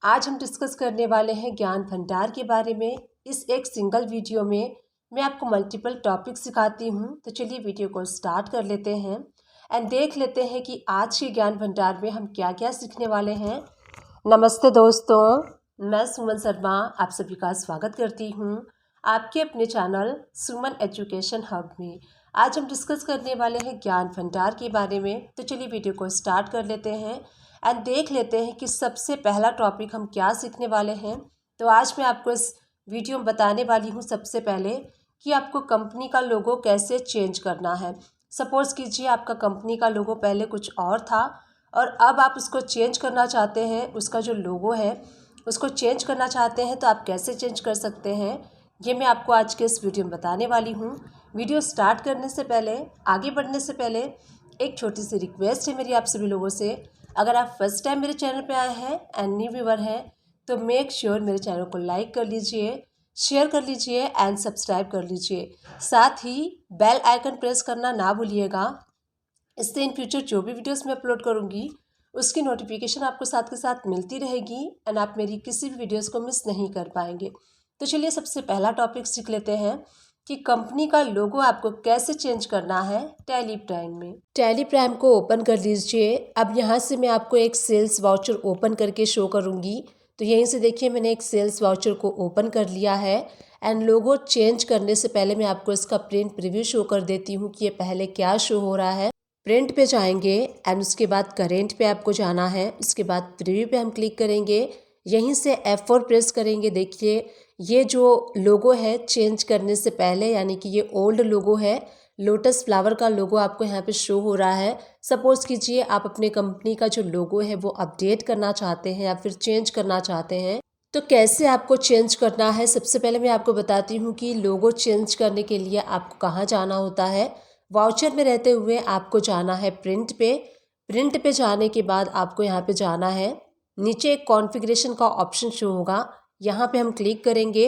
आज हम डिस्कस करने वाले हैं ज्ञान भंडार के बारे में। इस एक सिंगल वीडियो में मैं आपको मल्टीपल टॉपिक सिखाती हूँ। तो चलिए वीडियो को स्टार्ट कर लेते हैं एंड देख लेते हैं कि आज के ज्ञान भंडार में हम क्या क्या सीखने वाले हैं। नमस्ते दोस्तों, मैं सुमन शर्मा आप सभी का स्वागत करती हूँ आपके अपने चैनल सुमन एजुकेशन हब में। आज हम डिस्कस करने वाले हैं ज्ञान भंडार के बारे में। तो चलिए वीडियो को स्टार्ट कर लेते हैं एंड देख लेते हैं कि सबसे पहला टॉपिक हम क्या सीखने वाले हैं। तो आज मैं आपको इस वीडियो में बताने वाली हूँ सबसे पहले कि आपको कंपनी का लोगो कैसे चेंज करना है। सपोज़ कीजिए आपका कंपनी का लोगो पहले कुछ और था और अब आप उसको चेंज करना चाहते हैं, उसका जो लोगो है उसको चेंज करना चाहते हैं, तो आप कैसे चेंज कर सकते हैं ये मैं आपको आज के इस वीडियो में बताने वाली हूँ। वीडियो स्टार्ट करने से पहले, आगे बढ़ने से पहले एक छोटी सी रिक्वेस्ट है मेरी आप सभी लोगों से। अगर आप फर्स्ट टाइम मेरे चैनल पे आए हैं एंड न्यू व्यूअर हैं तो मेक श्योर मेरे चैनल को लाइक कर लीजिए, शेयर कर लीजिए एंड सब्सक्राइब कर लीजिए। साथ ही बेल आइकन प्रेस करना ना भूलिएगा। इससे इन फ्यूचर जो भी वीडियोस मैं अपलोड करूँगी उसकी नोटिफिकेशन आपको साथ के साथ मिलती रहेगी एंड आप मेरी किसी भी वीडियोस को मिस नहीं कर पाएंगे। तो चलिए सबसे पहला टॉपिक सीख लेते हैं कि कंपनी का लोगो आपको कैसे चेंज करना है टैली प्राइम में। टैली प्राइम को ओपन कर लीजिए। अब यहाँ से मैं आपको एक सेल्स वाउचर ओपन करके शो करूँगी। तो यहीं से देखिए मैंने एक सेल्स वाउचर को ओपन कर लिया है एंड लोगो चेंज करने से पहले मैं आपको इसका प्रिंट प्रीव्यू शो कर देती हूँ कि ये पहले क्या शो हो रहा है। प्रिंट पे जाएंगे एंड उसके बाद करेंट पे आपको जाना है। उसके बाद प्रीव्यू पे हम क्लिक करेंगे, यहीं से F4 प्रेस करेंगे। देखिए ये जो लोगो है चेंज करने से पहले, यानी कि ये ओल्ड लोगो है, लोटस फ्लावर का लोगो आपको यहाँ पे शो हो रहा है। सपोज़ कीजिए आप अपने कंपनी का जो लोगो है वो अपडेट करना चाहते हैं या फिर चेंज करना चाहते हैं, तो कैसे आपको चेंज करना है। सबसे पहले मैं आपको बताती हूँ कि लोगो चेंज करने के लिए आपको कहाँ जाना होता है। वाउचर में रहते हुए आपको जाना है प्रिंट पे। प्रिंट पे जाने के बाद आपको यहाँ पे जाना है, नीचे एक कॉन्फ़िगरेशन का ऑप्शन शो होगा, यहाँ पे हम क्लिक करेंगे।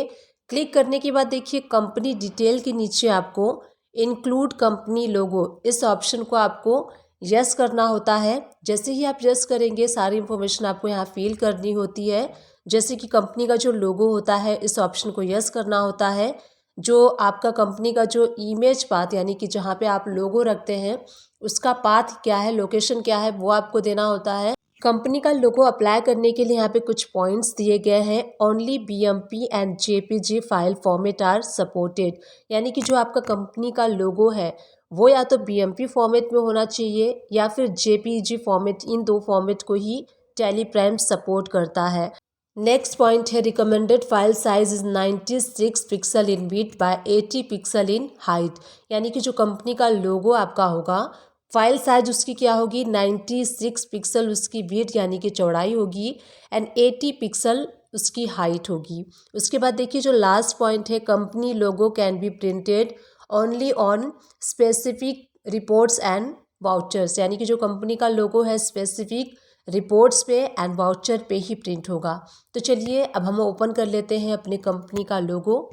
क्लिक करने के बाद देखिए कंपनी डिटेल के नीचे आपको इंक्लूड कंपनी लोगो, इस ऑप्शन को आपको यस करना होता है। जैसे ही आप यस करेंगे सारी इन्फॉर्मेशन आपको यहाँ फिल करनी होती है। जैसे कि कंपनी का जो लोगो होता है इस ऑप्शन को यस करना होता है। जो आपका कंपनी का जो इमेज पाथ, यानी कि जहाँ पे आप लोगो रखते हैं उसका पाथ क्या है, लोकेशन क्या है, वो आपको देना होता है। कंपनी का लोगो अप्लाई करने के लिए यहाँ पे कुछ पॉइंट्स दिए गए हैं। Only BMP and JPG file format are supported, यानी कि जो आपका कंपनी का लोगो है वो या तो BMP फॉर्मेट में होना चाहिए या फिर JPG फॉर्मेट, इन दो फॉर्मेट को ही टैली प्राइम सपोर्ट करता है। नेक्स्ट पॉइंट है recommended file size is 96 pixel in width by 80 pixel in height, यानी कि जो कंपनी का लोगो आपका होगा फाइल साइज उसकी क्या होगी, 96 पिक्सल उसकी विड्थ यानी कि चौड़ाई होगी एंड 80 पिक्सल उसकी हाइट होगी। उसके बाद देखिए जो लास्ट पॉइंट है, company logo can be printed only on specific reports and vouchers, यानी कि जो कंपनी का लोगो है स्पेसिफिक रिपोर्ट्स पे एंड वाउचर पे ही प्रिंट होगा। तो चलिए अब हम ओपन कर लेते हैं अपने कंपनी का लोगो।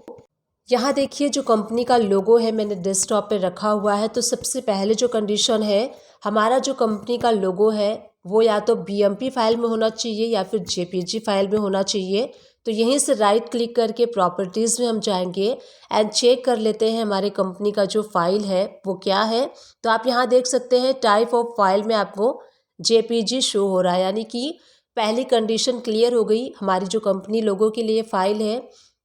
यहाँ देखिए जो कंपनी का लोगो है मैंने डेस्कटॉप पे रखा हुआ है। तो सबसे पहले जो कंडीशन है, हमारा जो कंपनी का लोगो है वो या तो BMP फाइल में होना चाहिए या फिर JPG फाइल में होना चाहिए। तो यहीं से राइट क्लिक करके प्रॉपर्टीज़ में हम जाएंगे एंड चेक कर लेते हैं हमारे कंपनी का जो फाइल है वो क्या है। तो आप यहाँ देख सकते हैं टाइप ऑफ फाइल में आपको JPG शो हो रहा है, यानी कि पहली कंडीशन क्लियर हो गई। हमारी जो कंपनी लोगों के लिए फ़ाइल है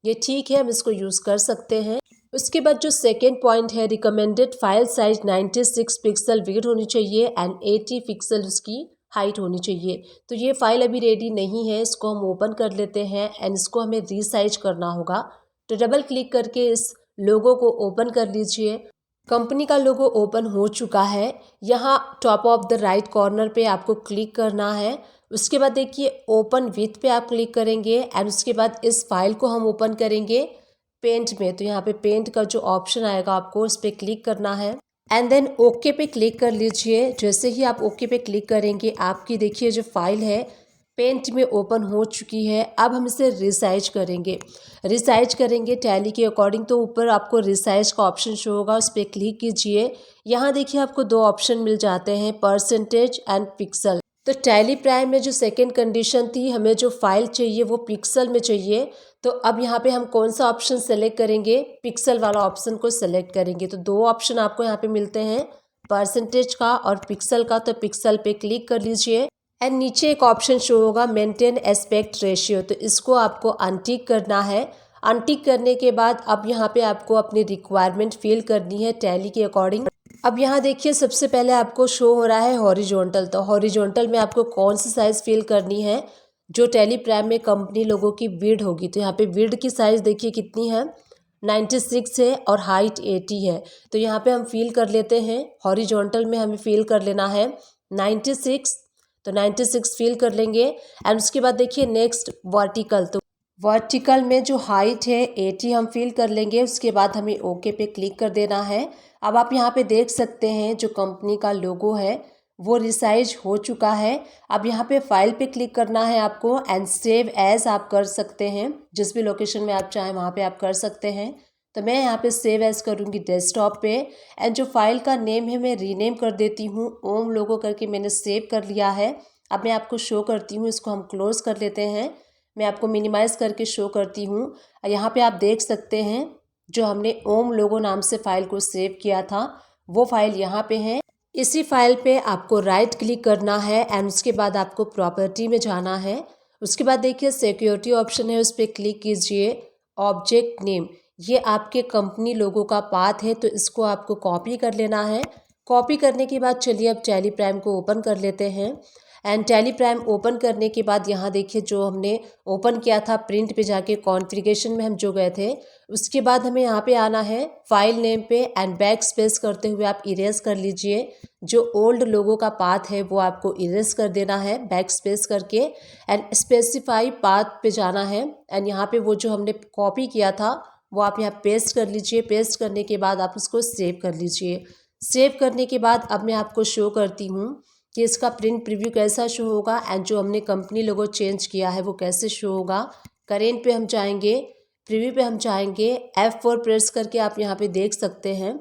ये ठीक है, हम इसको यूज़ कर सकते हैं। उसके बाद जो सेकेंड पॉइंट है, recommended file size 96 pixel width होनी चाहिए एंड 80 पिक्सल उसकी हाइट होनी चाहिए। तो ये फाइल अभी रेडी नहीं है, इसको हम ओपन कर लेते हैं एंड इसको हमें रीसाइज करना होगा। तो डबल क्लिक करके इस लोगो को ओपन कर लीजिए। कंपनी का लोगो ओपन हो चुका है। यहाँ top of the right corner पे आपको क्लिक करना है। उसके बाद देखिए ओपन विथ पे आप क्लिक करेंगे एंड उसके बाद इस फाइल को हम ओपन करेंगे पेंट में। तो यहाँ पे पेंट का जो ऑप्शन आएगा आपको उस पर क्लिक करना है एंड देन ओके पे क्लिक कर लीजिए। जैसे ही आप ओके पे क्लिक करेंगे आपकी देखिए जो फाइल है पेंट में ओपन हो चुकी है। अब हम इसे रिसाइज करेंगे टैली के अकॉर्डिंग। तो ऊपर आपको रिसाइज का ऑप्शन शो होगा, उस पर क्लिक कीजिए। यहाँ देखिए आपको दो ऑप्शन मिल जाते हैं, परसेंटेज एंड पिक्सल। तो टैली प्राइम में जो सेकंड कंडीशन थी, हमें जो फाइल चाहिए वो पिक्सल में चाहिए। तो अब यहाँ पे हम कौन सा ऑप्शन सेलेक्ट करेंगे, पिक्सल वाला ऑप्शन को सेलेक्ट करेंगे। तो दो ऑप्शन आपको यहाँ पे मिलते हैं, परसेंटेज का और पिक्सल का। तो पिक्सल पे क्लिक कर लीजिए एंड नीचे एक ऑप्शन शो होगा मेंटेन एस्पेक्ट रेशियो, तो इसको आपको अनटिक करना है। अनटिक करने के बाद अब यहाँ पे आपको अपनी रिक्वायरमेंट फिल करनी है टैली के अकॉर्डिंग। अब यहाँ देखिए सबसे पहले आपको शो हो रहा है हॉरिजॉन्टल। तो हॉरिजॉन्टल में आपको कौन सी साइज़ फिल करनी है, जो टैली प्राइम में कंपनी लोगों की विड्थ होगी। तो यहाँ पे विड्थ की साइज़ देखिए कितनी है, 96 है और हाइट 80 है। तो यहाँ पे हम फिल कर लेते हैं, हॉरिजॉन्टल में हमें फिल कर लेना है 96। तो 96 फिल कर लेंगे एंड उसके बाद देखिए नेक्स्ट वर्टिकल। तो वर्टिकल में जो हाइट है 80 हम फिल कर लेंगे। उसके बाद हमें ओके पे क्लिक कर देना है। अब आप यहाँ पे देख सकते हैं जो कंपनी का लोगो है वो रिसाइज हो चुका है। अब यहाँ पे फाइल पे क्लिक करना है आपको एंड सेव एज आप कर सकते हैं, जिस भी लोकेशन में आप चाहें वहाँ पे आप कर सकते हैं। तो मैं यहाँ पे सेव एज करूँगी डेस्कटॉप पे एंड जो फाइल का नेम है मैं रीनेम कर देती हूँ, ओम लोगो करके मैंने सेव कर लिया है। अब मैं आपको शो करती हूँ, इसको हम क्लोज कर लेते हैं। मैं आपको मिनिमाइज़ करके शो करती हूँ। यहाँ पे आप देख सकते हैं जो हमने ओम लोगो नाम से फ़ाइल को सेव किया था वो फाइल यहाँ पे है। इसी फाइल पे आपको राइट क्लिक करना है एंड उसके बाद आपको प्रॉपर्टी में जाना है। उसके बाद देखिए सिक्योरिटी ऑप्शन है, उस पर क्लिक कीजिए। ऑब्जेक्ट नेम, ये आपके कंपनी लोगो का पाथ है, तो इसको आपको कॉपी कर लेना है। कॉपी करने के बाद चलिए अब टैली प्राइम को ओपन कर लेते हैं एंड टैली प्राइम ओपन करने के बाद यहाँ देखिए जो हमने ओपन किया था प्रिंट पे जाके कॉन्फ़िगरेशन में हम जो गए थे, उसके बाद हमें यहाँ पे आना है फाइल नेम पे एंड बैक स्पेस करते हुए आप इरेज कर लीजिए। जो ओल्ड लोगो का पाथ है वो आपको इरेज कर देना है बैक स्पेस करके एंड स्पेसिफाई पाथ पे जाना है एंड यहाँ पे वो जो हमने कॉपी किया था वो आप यहाँ पेस्ट कर लीजिए। पेस्ट करने के बाद आप उसको सेव कर लीजिए। सेव करने के बाद अब मैं आपको शो करती हूँ कि इसका प्रिंट प्रीव्यू कैसा शो होगा एंड जो हमने कंपनी लोगो चेंज किया है वो कैसे शो होगा। करेंट पे हम जाएंगे, प्रीव्यू पे हम जाएंगे, F4 प्रेस करके आप यहाँ पे देख सकते हैं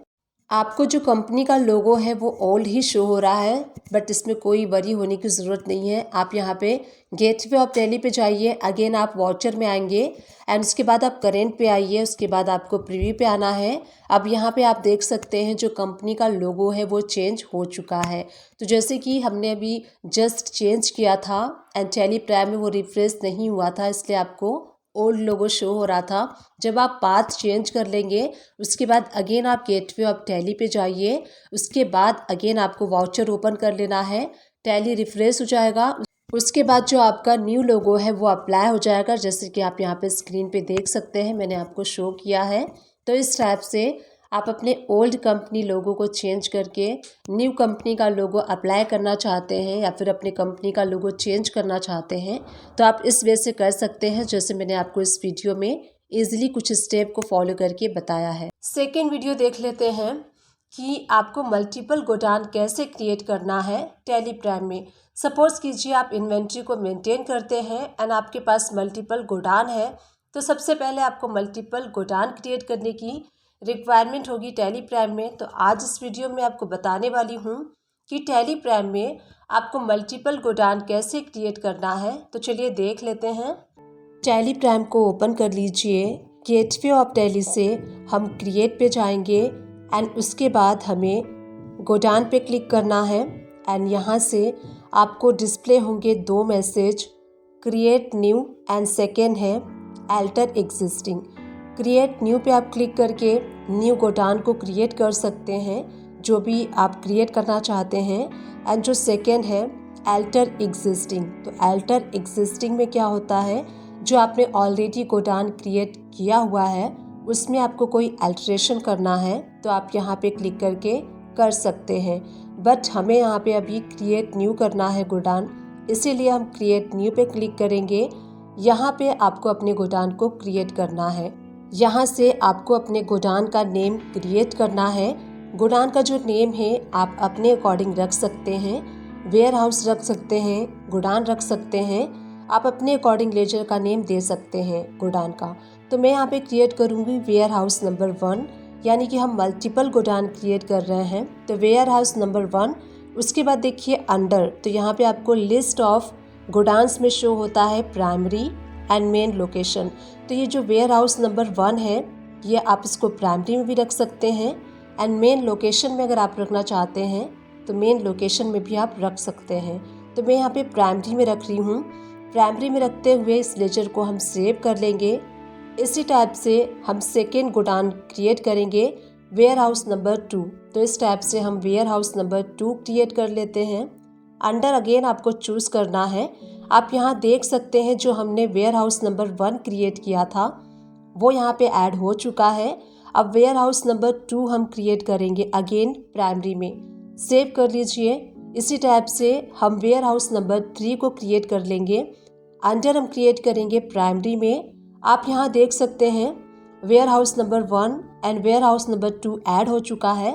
आपको जो कंपनी का लोगो है वो ओल्ड ही शो हो रहा है, बट इसमें कोई वरी होने की ज़रूरत नहीं है। आप यहाँ पे गेटवे ऑफ टैली पे जाइए, अगेन आप वॉचर में आएंगे एंड उसके बाद आप करेंट पे आइए। उसके बाद आपको प्रीव्यू पे आना है। अब यहाँ पे आप देख सकते हैं जो कंपनी का लोगो है वो चेंज हो चुका है। तो जैसे कि हमने अभी जस्ट चेंज किया था एंड टैली प्राइम में वो रिफ्रेश नहीं हुआ था, इसलिए आपको ओल्ड लोगो शो हो रहा था। जब आप पाथ चेंज कर लेंगे उसके बाद अगेन आप गेटवे ऑफ टैली पे जाइए। उसके बाद अगेन आपको वाउचर ओपन कर लेना है, टैली रिफ्रेश हो जाएगा। उसके बाद जो आपका न्यू लोगो है वो अप्लाई हो जाएगा, जैसे कि आप यहाँ पे स्क्रीन पे देख सकते हैं, मैंने आपको शो किया है। तो इस टाइप से आप अपने ओल्ड कंपनी लोगो को चेंज करके न्यू कंपनी का लोगो अप्लाई करना चाहते हैं या फिर अपने कंपनी का लोगो चेंज करना चाहते हैं तो आप इस वे से कर सकते हैं, जैसे मैंने आपको इस वीडियो में इजीली कुछ स्टेप को फॉलो करके बताया है। सेकेंड वीडियो देख लेते हैं कि आपको मल्टीपल गोडाउन कैसे क्रिएट करना है टैली प्राइम में। सपोज कीजिए आप इन्वेंट्री को मेंटेन करते हैं एंड आपके पास मल्टीपल गोडाउन है, तो सबसे पहले आपको मल्टीपल गोडाउन क्रिएट करने की रिक्वायरमेंट होगी टैली प्राइम में। तो आज इस वीडियो में आपको बताने वाली हूँ कि टैली प्राइम में आपको मल्टीपल गोडाउन कैसे क्रिएट करना है। तो चलिए देख लेते हैं। टैली प्राइम को ओपन कर लीजिए। गेटवे ऑफ टैली से हम क्रिएट पे जाएंगे एंड उसके बाद हमें गोडाउन पे क्लिक करना है एंड यहाँ से आपको डिस्प्ले होंगे दो message, create new and second है अल्टर एग्जिस्टिंग। क्रिएट न्यू पे आप क्लिक करके न्यू गोडाउन को क्रिएट कर सकते हैं जो भी आप क्रिएट करना चाहते हैं एंड जो सेकेंड है अल्टर एग्जिस्टिंग। तो अल्टर एग्जिस्टिंग में क्या होता है, जो आपने ऑलरेडी गोडाउन क्रिएट किया हुआ है उसमें आपको कोई अल्टरेशन करना है तो आप यहाँ पे क्लिक करके कर सकते हैं, बट हमें यहाँ पे अभी क्रिएट न्यू करना है गोडाउन, इसीलिए हम क्रिएट न्यू पे क्लिक करेंगे। यहाँ पे आपको अपने गोडाउन को क्रिएट करना है। यहाँ से आपको अपने गोडाउन का नेम क्रिएट करना है। गोडाउन का जो नेम है आप अपने अकॉर्डिंग रख सकते हैं, वेयर हाउस रख सकते हैं, गोडाउन रख सकते हैं, आप अपने अकॉर्डिंग लेजर का नेम दे सकते हैं गोडाउन का। तो मैं यहाँ पे क्रिएट करूँगी वेयर हाउस नंबर 1, यानी कि हम मल्टीपल गोडाउन क्रिएट कर रहे हैं तो वेयर हाउस नंबर 1। उसके बाद देखिए अंडर, तो यहाँ पे आपको लिस्ट ऑफ गोडाउन्स में शो होता है प्राइमरी एंड मेन लोकेशन। तो ये जो वेयर हाउस नंबर 1 है ये आप इसको प्राइमरी में भी रख सकते हैं एंड मेन लोकेशन में अगर आप रखना चाहते हैं तो मेन लोकेशन में भी आप रख सकते हैं। तो मैं यहाँ पे प्राइमरी में रख रही हूँ। प्राइमरी में रखते हुए इस लेजर को हम सेव कर लेंगे। इसी टाइप से हम सेकेंड गोडाउन क्रिएट करेंगे वेयर हाउस नंबर 2। तो इस टाइप से हम वेयर हाउस नंबर 2 क्रिएट कर लेते हैं। अंडर अगेन आपको चूज़ करना है। आप यहाँ देख सकते हैं जो हमने वेयर हाउस नंबर 1 क्रिएट किया था वो यहाँ पे ऐड हो चुका है। अब वेयर हाउस नंबर 2 हम क्रिएट करेंगे अगेन प्राइमरी में। सेव कर लीजिए। इसी टाइप से हम वेयर हाउस नंबर 3 को क्रिएट कर लेंगे। अंडर हम क्रिएट करेंगे प्राइमरी में। आप यहाँ देख सकते हैं warehouse number 1 and warehouse number 2 add हो चुका है।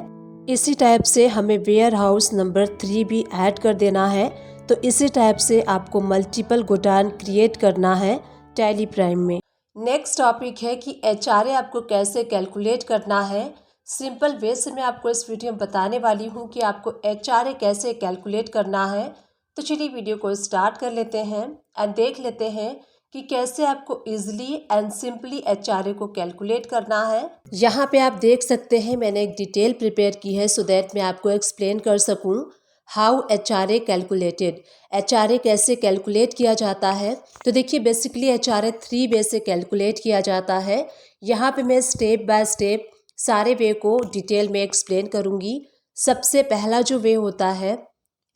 इसी टाइप से हमें वेयर हाउस नंबर 3 भी ऐड कर देना है। तो इसी टाइप से आपको मल्टीपल गोडाउन क्रिएट करना है टैली प्राइम में। नेक्स्ट टॉपिक है कि HRA आपको कैसे कैलकुलेट करना है। सिंपल वे से मैं आपको इस वीडियो में बताने वाली हूँ कि आपको HRA कैसे कैलकुलेट करना है। तो चलिए वीडियो को स्टार्ट कर लेते हैं एंड देख लेते हैं कि कैसे आपको इजीली एंड सिंपली HRA को कैलकुलेट करना है। यहाँ पे आप देख सकते हैं मैंने एक डिटेल प्रिपेयर की है सो दैट मैं आपको एक्सप्लेन कर सकूँ हाउ HRA कैलकुलेटेड। HRA कैसे कैलकुलेट किया जाता है। तो देखिए बेसिकली HRA 3 वे से कैलकुलेट किया जाता है। यहाँ पे मैं स्टेप बाय स्टेप सारे वे को डिटेल में एक्सप्लेन करूँगी। सबसे पहला जो वे होता है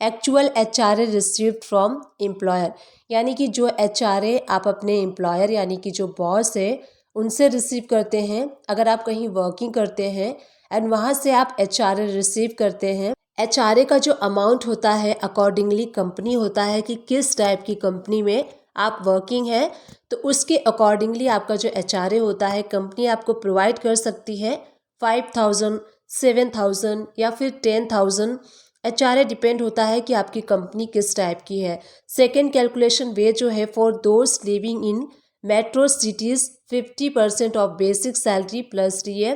actual HRA received from employer, यानी कि जो HRA आप अपने एम्प्लॉयर यानी कि जो बॉस है उनसे रिसीव करते हैं। अगर आप कहीं वर्किंग करते हैं एंड वहाँ से आप HRA रिसीव करते हैं। HRA का जो अमाउंट होता है अकॉर्डिंगली कंपनी होता है कि किस टाइप की कंपनी में आप वर्किंग है, तो उसके अकॉर्डिंगली आपका जो HRA होता है कंपनी आपको प्रोवाइड कर सकती है 5,000, 7,000 या फिर 10,000। HRA डिपेंड होता है कि आपकी कंपनी किस टाइप की है। सेकेंड कैलकुलेशन वे जो है for those living in metro cities 50% of basic salary plus DA।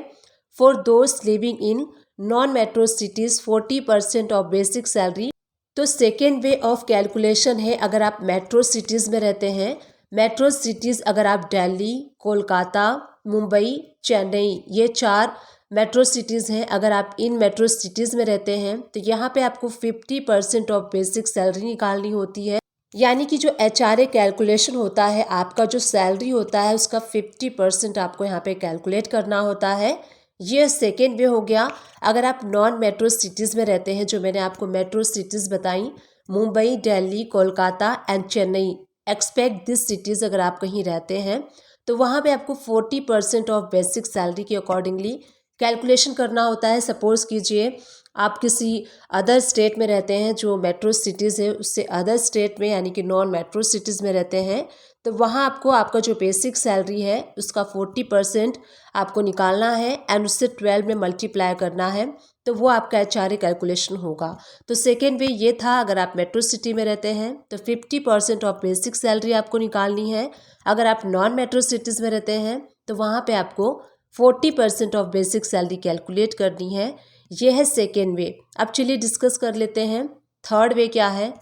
For those living in non metro cities 40% of basic salary. तो सेकेंड वे ऑफ कैलकुलेशन है अगर आप मेट्रो सिटीज़ में रहते हैं। मेट्रो सिटीज़ अगर आप दिल्ली, कोलकाता, मुंबई, चेन्नई, ये 4 मेट्रो सिटीज़ हैं। अगर आप इन मेट्रो सिटीज़ में रहते हैं तो यहाँ पे आपको 50% ऑफ बेसिक सैलरी निकालनी होती है। यानी कि जो HRA कैलकुलेशन होता है आपका जो सैलरी होता है उसका 50% आपको यहाँ पे कैलकुलेट करना होता है। ये सेकेंड वे हो गया। अगर आप नॉन मेट्रो सिटीज़ में रहते हैं, जो मैंने आपको मेट्रो सिटीज़ बताई Mumbai, Delhi, Kolkata and Chennai, expect this cities अगर आप कहीं रहते हैं तो वहाँ पे आपको 40% ऑफ बेसिक सैलरी के अकॉर्डिंगली कैलकुलेशन करना होता है। सपोज़ कीजिए आप किसी अदर स्टेट में रहते हैं, जो मेट्रो सिटीज़ है उससे अदर स्टेट में यानी कि नॉन मेट्रो सिटीज़ में रहते हैं, तो वहाँ आपको आपका जो बेसिक सैलरी है उसका 40% आपको निकालना है एंड उससे 12 में मल्टीप्लाई करना है, तो वो आपका HRA कैलकुलेशन होगा। तो सेकेंड वे ये था अगर आप मेट्रो सिटी में रहते हैं तो 50% ऑफ बेसिक सैलरी आपको निकालनी है। अगर आप नॉन मेट्रो सिटीज़ में रहते हैं तो वहाँ पे आपको 40% ऑफ बेसिक सैलरी कैलकुलेट करनी है। ये है सेकेंड वे। अब चलिए डिस्कस कर लेते हैं थर्ड वे क्या है।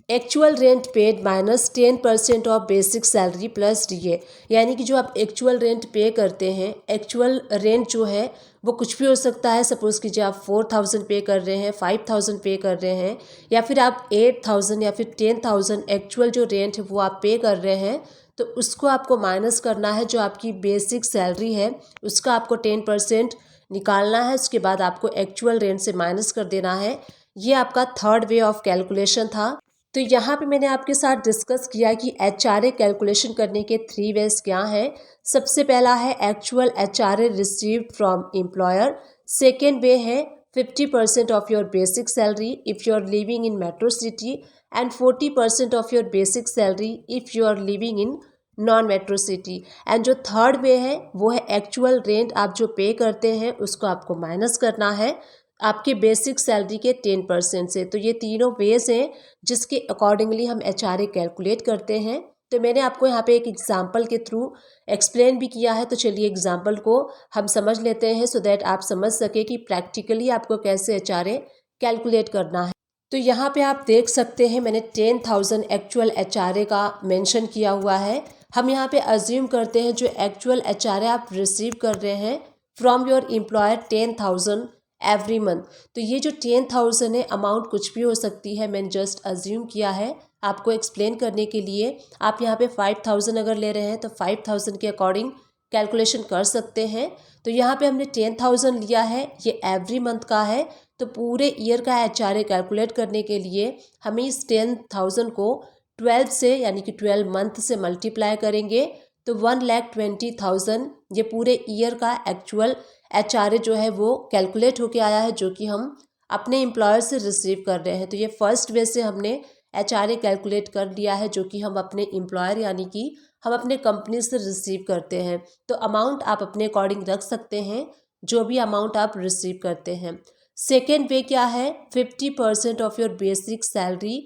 Actual rent paid minus 10% of basic salary plus DA, यानी कि जो आप एक्चुअल रेंट पे करते हैं, एक्चुअल रेंट जो है वो कुछ भी हो सकता है। सपोज़ कीजिए आप 4,000 पे कर रहे हैं, 5,000 पे कर रहे हैं या फिर आप 8,000 या फिर 10,000 एक्चुअल जो रेंट है वो आप पे कर रहे हैं, तो उसको आपको माइनस करना है। जो आपकी बेसिक सैलरी है उसका आपको 10% निकालना है, उसके बाद आपको एक्चुअल रेंट से माइनस कर देना है। ये आपका थर्ड वे ऑफ कैलकुलेशन था। तो यहाँ पे मैंने आपके साथ डिस्कस किया कि HRA कैलकुलेशन करने के 3 वेज क्या हैं। सबसे पहला है actual HRA received from employer. Second way है 50% of your basic salary if you are living in metro city and 40% of your basic salary if you are living in non metro city. And जो third way है वो है actual rent आप जो पे करते हैं उसको आपको माइनस करना है आपके बेसिक सैलरी के 10% से। तो ये तीनों वेज हैं जिसके अकॉर्डिंगली हम HRA कैलकुलेट करते हैं। तो मैंने आपको यहाँ पे एक एग्जांपल के थ्रू एक्सप्लेन भी किया है, तो चलिए एग्जांपल को हम समझ लेते हैं सो दैट आप समझ सके कि प्रैक्टिकली आपको कैसे HRA कैलकुलेट करना है। तो यहाँ पे आप देख सकते हैं मैंने 10,000 एक्चुअल HRA का मेंशन किया हुआ है। हम यहाँ पे अज्यूम करते हैं जो एक्चुअल HRA आप रिसीव कर रहे हैं from your employer 10,000 every month. तो ये जो 10,000 है अमाउंट कुछ भी हो सकती है, मैंने जस्ट अज्यूम किया है आपको एक्सप्लेन करने के लिए। आप यहाँ पे 5,000 अगर ले रहे हैं तो 5,000 के अकॉर्डिंग कैलकुलेशन कर सकते हैं। तो यहाँ पे हमने 10,000 लिया है, ये एवरी मंथ का है। तो पूरे ईयर का HRA कैलकुलेट करने के लिए हमें इस 10,000 को 12 से यानी कि 12 मंथ से मल्टीप्लाई करेंगे तो 1,20,000 ये पूरे ईयर का एक्चुअल HRA जो है वो कैलकुलेट होके आया है, जो कि हम अपने एम्प्लॉयर से रिसीव कर रहे हैं। तो ये फर्स्ट वे से हमने HRA कैलकुलेट कर लिया है, जो कि हम अपने एम्प्लॉयर यानी कि हम अपने कंपनी से रिसीव करते हैं। तो अमाउंट आप अपने अकॉर्डिंग रख सकते हैं जो भी अमाउंट आप रिसीव करते हैं। सेकेंड वे क्या है, 50% of your basic salary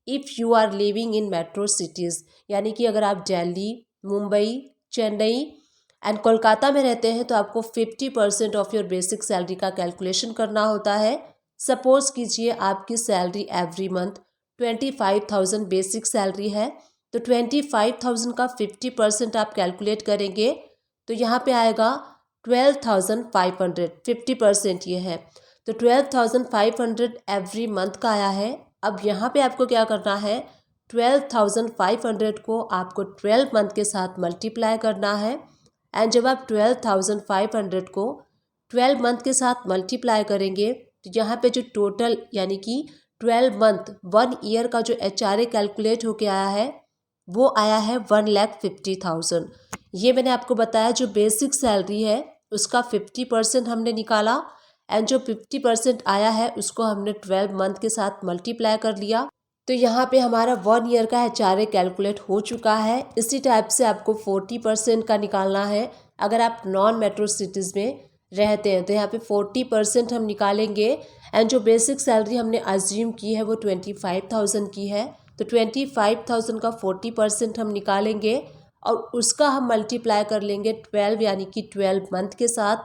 if you are living in metro cities, यानी कि अगर आप दिल्ली, मुंबई, चेन्नई एंड कोलकाता में रहते हैं तो आपको 50% ऑफ योर बेसिक सैलरी का कैलकुलेशन करना होता है। सपोज कीजिए आपकी salary every month 25,000 basic salary है, तो 25,000 का 50% आप कैलकुलेट करेंगे तो यहाँ पे आएगा 12,500, 50% ये है। तो 12,500 एवरी मंथ का आया है। अब यहाँ पे आपको क्या करना है, 12,500 को आपको 12 मंथ के साथ मल्टीप्लाई करना है। एंड जब आप 12,500 को 12 मंथ के साथ मल्टीप्लाई करेंगे तो यहाँ पे जो टोटल यानी कि 12 मंथ 1 ईयर का जो HRA कैलकुलेट होके आया है वो आया है 1,50,000। ये मैंने आपको बताया जो बेसिक सैलरी है उसका 50% हमने निकाला एंड जो 50% आया है उसको हमने 12 मंथ के साथ मल्टीप्लाई कर लिया। तो यहाँ पे हमारा 1 ईयर का HRA कैलकुलेट हो चुका है। इसी टाइप से आपको 40% का निकालना है। अगर आप नॉन मेट्रो सिटीज़ में रहते हैं तो यहाँ पे 40% हम निकालेंगे एंड जो बेसिक सैलरी हमने अज्यूम की है वो 25,000 की है। तो 25,000 का 40% हम निकालेंगे और उसका हम मल्टीप्लाई कर लेंगे 12 यानी कि 12 मंथ के साथ।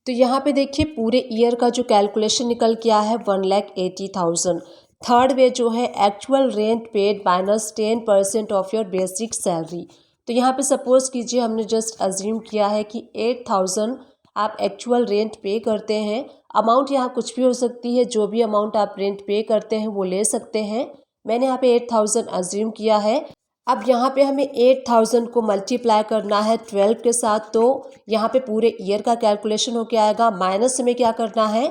तो यहाँ पे देखिए पूरे ईयर का जो कैलकुलेशन निकल के आया है 1,80,000। थर्ड वे जो है actual rent paid minus 10% of your basic salary. तो यहाँ पे सपोज कीजिए हमने जस्ट अज्यूम किया है कि 8,000 आप एक्चुअल रेंट पे करते हैं। अमाउंट यहाँ कुछ भी हो सकती है, जो भी अमाउंट आप रेंट पे करते हैं वो ले सकते हैं। मैंने यहाँ पे 8,000 अज्यूम किया है। अब यहाँ पे हमें 8,000 को मल्टीप्लाई करना है 12 के साथ, तो यहाँ पे पूरे ईयर का कैलकुलेशन होके आएगा। माइनस हमें क्या करना है,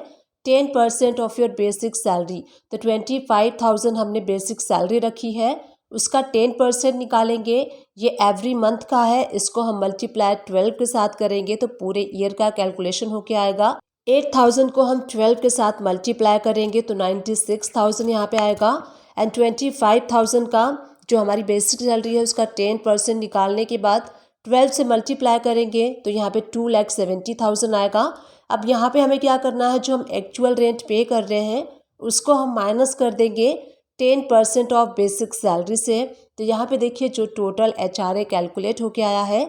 10% ऑफ योर बेसिक सैलरी। तो 25,000 हमने बेसिक सैलरी रखी है, उसका 10% निकालेंगे। ये एवरी मंथ का है, इसको हम मल्टीप्लाई 12 के साथ करेंगे तो पूरे ईयर का कैलकुलेशन होके आएगा। 8,000 को हम 12 के साथ मल्टीप्लाई करेंगे तो 96,000 यहाँ पे आएगा। एंड 25,000 का जो हमारी बेसिक सैलरी है उसका 10% निकालने के बाद 12 से मल्टीप्लाई करेंगे तो यहाँ पे 2,70,000 आएगा। अब यहाँ पे हमें क्या करना है, जो हम एक्चुअल रेंट पे कर रहे हैं उसको हम माइनस कर देंगे 10% ऑफ बेसिक सैलरी से। तो यहाँ पे देखिए जो टोटल HRA कैलकुलेट होके आया है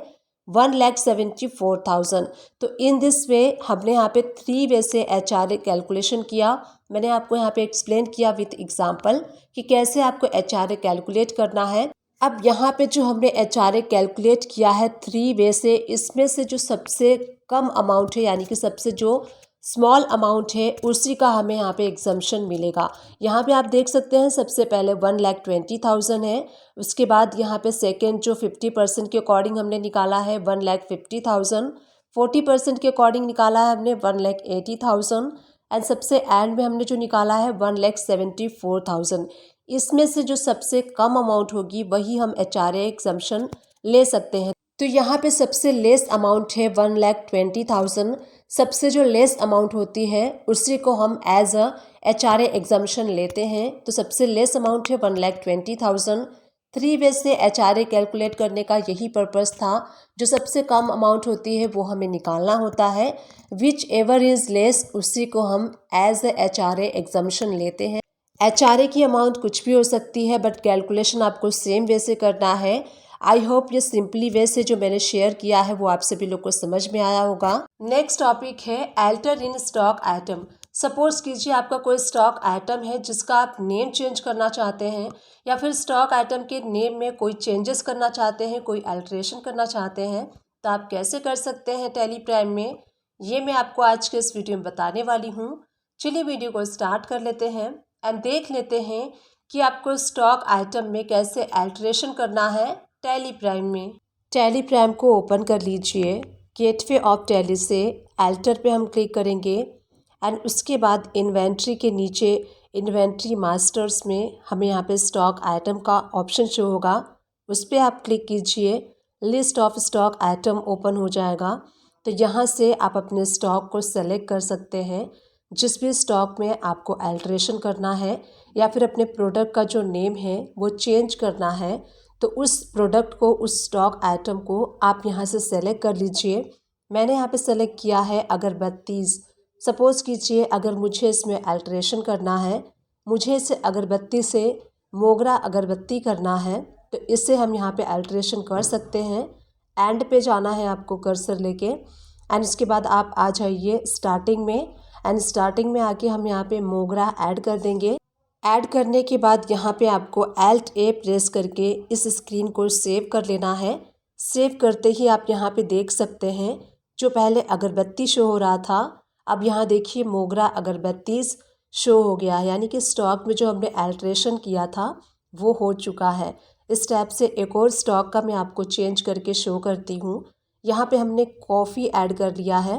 1,74,000। तो इन दिस वे हमने यहाँ पे 3 वे से HRA कैलकुलेशन किया। मैंने आपको यहाँ पे एक्सप्लेन किया विथ एग्जांपल कि कैसे आपको HRA कैलकुलेट करना है। अब यहाँ पे जो हमने HRA कैलकुलेट किया है 3 वे से, इसमें से जो सबसे कम अमाउंट है यानी कि सबसे जो स्मॉल अमाउंट है उसी का हमें यहाँ पे एग्जम्पशन मिलेगा। यहाँ पे आप देख सकते हैं सबसे पहले 1,20,000 है, उसके बाद यहाँ पे सेकेंड जो 50% के अकॉर्डिंग हमने निकाला है 1,50,000, 40% के अकॉर्डिंग निकाला है हमने 1,80,000 एंड सबसे एंड में हमने जो निकाला है 1,74,000। इसमें से जो सबसे कम अमाउंट होगी वही हम HRA एग्जम्पशन ले सकते हैं। तो यहाँ पे सबसे लेस अमाउंट है 1,20,000। सबसे जो लेस अमाउंट होती है उसी को हम एज अ HRA एग्जम्पशन लेते हैं। तो सबसे लेस अमाउंट है 1,20,000। 3 वे से HRA कैलकुलेट करने का यही पर्पस था। जो सबसे कम अमाउंट होती है वो हमें निकालना होता है, विच एवर इज़ लेस उसी को हम एज अ HRA एग्जम्पशन लेते हैं। HRA की अमाउंट कुछ भी हो सकती है बट कैलकुलेशन आपको सेम वे से करना है। आई होप ये सिंपली वे से जो मैंने शेयर किया है वो आप सभी लोग को समझ में आया होगा। नेक्स्ट टॉपिक है alter in stock item. Suppose कीजिए आपका कोई स्टॉक आइटम है जिसका आप नेम चेंज करना चाहते हैं, या फिर स्टॉक आइटम के नेम में कोई चेंजेस करना चाहते हैं, कोई अल्ट्रेशन करना चाहते हैं, तो आप कैसे कर सकते हैं टैली प्राइम में, ये मैं आपको आज के इस वीडियो में बताने वाली हूँ। चलिए वीडियो को स्टार्ट कर लेते हैं एंड देख लेते हैं कि आपको स्टॉक आइटम में कैसे अल्ट्रेशन करना है टैली प्राइम में। टैली प्राइम को ओपन कर लीजिए। गेटवे ऑफ टैली से अल्टर पे हम क्लिक करेंगे एंड उसके बाद इन्वेंट्री के नीचे इन्वेंट्री मास्टर्स में हमें यहाँ पे स्टॉक आइटम का ऑप्शन शो होगा, उस पर आप क्लिक कीजिए। List of stock item open हो जाएगा। तो यहाँ से आप अपने स्टॉक को सेलेक्ट कर सकते हैं, जिस भी स्टॉक में आपको अल्ट्रेशन करना है या फिर अपने प्रोडक्ट का जो नेम है वो चेंज करना है, तो उस प्रोडक्ट को, उस स्टॉक आइटम को आप यहाँ से सेलेक्ट कर लीजिए। मैंने यहाँ पे सेलेक्ट किया है अगरबत्ती। सपोज़ कीजिए अगर मुझे इसमें अल्ट्रेशन करना है, मुझे इसे अगरबत्ती से मोगरा अगरबत्ती करना है, तो इससे हम यहाँ पे अल्ट्रेशन कर सकते हैं। एंड पे जाना है आपको कर्सर लेके एंड उसके बाद आप आ जाइए स्टार्टिंग में एंड स्टार्टिंग में आके हम यहाँ पे मोगरा ऐड कर देंगे। ऐड करने के बाद यहाँ पे आपको Alt A प्रेस करके इस स्क्रीन को सेव कर लेना है। सेव करते ही आप यहाँ पे देख सकते हैं जो पहले अगरबत्ती शो हो रहा था, अब यहाँ देखिए मोगरा अगरबत्तीज़ शो हो गया है, यानी कि स्टॉक में जो हमने अल्ट्रेशन किया था वो हो चुका है। इस टाइप से एक और स्टॉक का मैं आपको चेंज करके शो करती हूँ। यहाँ पे हमने कॉफ़ी ऐड कर लिया है